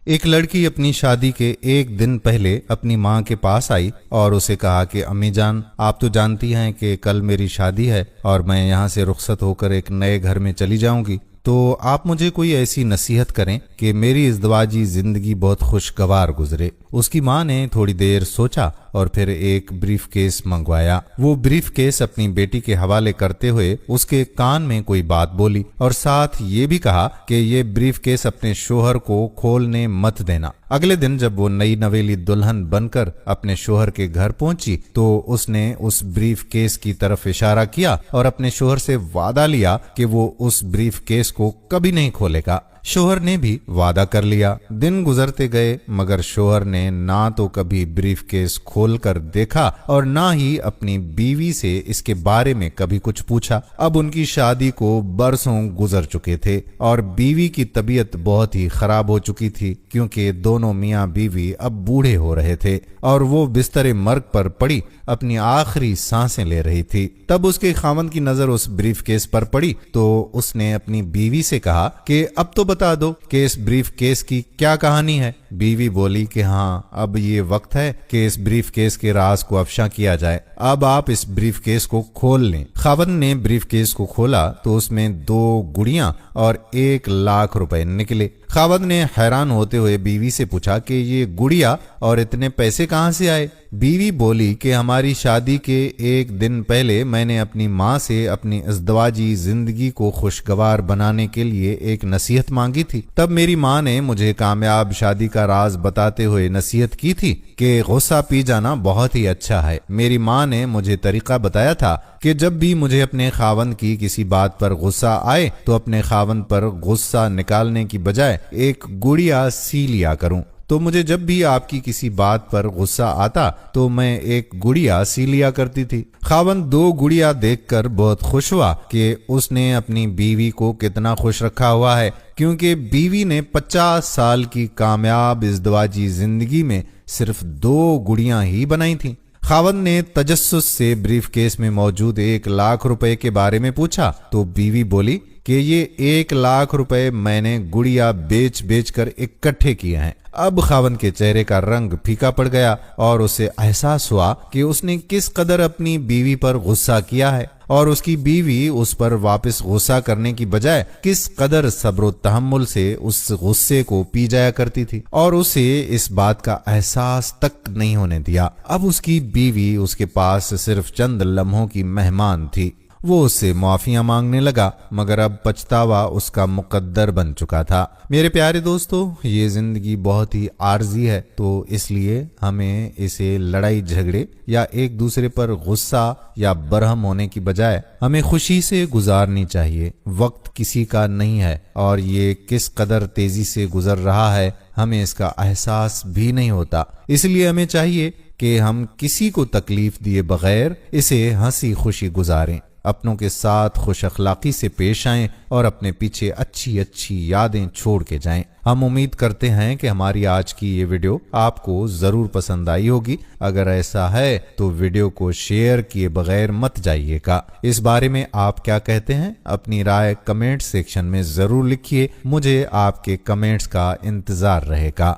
ایک لڑکی اپنی شادی کے ایک دن پہلے اپنی ماں کے پاس آئی اور اسے کہا کہ امی جان، آپ تو جانتی ہیں کہ کل میری شادی ہے اور میں یہاں سے رخصت ہو کر ایک نئے گھر میں چلی جاؤں گی، تو آپ مجھے کوئی ایسی نصیحت کریں کہ میری ازدواجی زندگی بہت خوشگوار گزرے۔ اس کی ماں نے تھوڑی دیر سوچا اور پھر ایک بریف کیس منگوایا۔ وہ بریف کیس اپنی بیٹی کے حوالے کرتے ہوئے اس کے کان میں کوئی بات بولی اور ساتھ یہ بھی کہا کہ یہ بریف کیس اپنے شوہر کو کھولنے مت دینا۔ اگلے دن جب وہ نئی نویلی دلہن بن کر اپنے شوہر کے گھر پہنچی تو اس نے اس بریف کیس کی طرف اشارہ کیا اور اپنے شوہر سے وعدہ لیا کہ وہ اس بریف کیس کو کبھی نہیں کھولے گا۔ شوہر نے بھی وعدہ کر لیا۔ دن گزرتے گئے مگر شوہر نے نہ تو کبھی بریف کیس کھول کر دیکھا اور نہ ہی اپنی بیوی سے اس کے بارے میں کبھی کچھ پوچھا۔ اب ان کی شادی کو برسوں گزر چکے تھے اور بیوی کی طبیعت بہت ہی خراب ہو چکی تھی، کیونکہ دونوں میاں بیوی اب بوڑھے ہو رہے تھے اور وہ بستر مرگ پر پڑی اپنی آخری سانسیں لے رہی تھی۔ تب اس کے خاوند کی نظر اس بریف کیس پر پڑی تو اس نے اپنی بیوی سے کہا کہ اب تو بتا دو کہ اس بریف کیس کی کیا کہانی ہے۔ بیوی بولی کہ ہاں، اب یہ وقت ہے کہ اس بریف کیس کے راز کو افشاں کیا جائے، اب آپ اس بریف کیس کو کھول لیں۔ خاوند نے بریف کیس کو کھولا تو اس میں 2 گڑیاں اور 1 لاکھ روپے نکلے۔ خاوند نے حیران ہوتے ہوئے بیوی سے پوچھا کہ یہ گڑیا اور اتنے پیسے کہاں سے آئے؟ بیوی بولی کہ ہماری شادی کے ایک دن پہلے میں نے اپنی ماں سے اپنی ازدواجی زندگی کو خوشگوار بنانے کے لیے ایک نصیحت مانگی تھی۔ تب میری ماں نے مجھے کامیاب شادی کا راز بتاتے ہوئے نصیحت کی تھی کہ غصہ پی جانا بہت ہی اچھا ہے۔ میری ماں نے مجھے طریقہ بتایا تھا کہ جب بھی مجھے اپنے خاوند کی کسی بات پر غصہ آئے تو اپنے خاوند پر غصہ نکالنے کی بجائے ایک گڑیا سی لیا کروں۔ تو مجھے جب بھی آپ کی کسی بات پر غصہ آتا تو میں ایک گڑیا سی لیا کرتی تھی۔ خاوند 2 گڑیا دیکھ کر بہت خوش ہوا کہ اس نے اپنی بیوی کو کتنا خوش رکھا ہوا ہے، کیونکہ بیوی نے 50 سال کی کامیاب ازدواجی زندگی میں صرف 2 گڑیاں ہی بنائی تھیں۔ خاوند نے تجسس سے بریف کیس میں موجود 1 لاکھ روپے کے بارے میں پوچھا تو بیوی بولی کہ یہ 1 لاکھ روپے میں نے گڑیا بیچ کر اکٹھے کیے ہیں۔ اب خاوند کے چہرے کا رنگ پھیکا پڑ گیا اور اسے احساس ہوا کہ اس نے کس قدر اپنی بیوی پر غصہ کیا ہے اور اس کی بیوی اس پر واپس غصہ کرنے کی بجائے کس قدر صبر و تحمل سے اس غصے کو پی جایا کرتی تھی اور اسے اس بات کا احساس تک نہیں ہونے دیا۔ اب اس کی بیوی اس کے پاس صرف چند لمحوں کی مہمان تھی۔ وہ اس سے معافیاں مانگنے لگا مگر اب پچھتاوا اس کا مقدر بن چکا تھا۔ میرے پیارے دوستو، یہ زندگی بہت ہی عارضی ہے، تو اس لیے ہمیں اسے لڑائی جھگڑے یا ایک دوسرے پر غصہ یا برہم ہونے کی بجائے ہمیں خوشی سے گزارنی چاہیے۔ وقت کسی کا نہیں ہے اور یہ کس قدر تیزی سے گزر رہا ہے ہمیں اس کا احساس بھی نہیں ہوتا۔ اس لیے ہمیں چاہیے کہ ہم کسی کو تکلیف دیے بغیر اسے ہنسی خوشی گزاریں، اپنوں کے ساتھ خوش اخلاقی سے پیش آئیں اور اپنے پیچھے اچھی اچھی یادیں چھوڑ کے جائیں۔ ہم امید کرتے ہیں کہ ہماری آج کی یہ ویڈیو آپ کو ضرور پسند آئی ہوگی۔ اگر ایسا ہے تو ویڈیو کو شیئر کیے بغیر مت جائیے گا۔ اس بارے میں آپ کیا کہتے ہیں؟ اپنی رائے کمنٹ سیکشن میں ضرور لکھیے، مجھے آپ کے کمنٹس کا انتظار رہے گا۔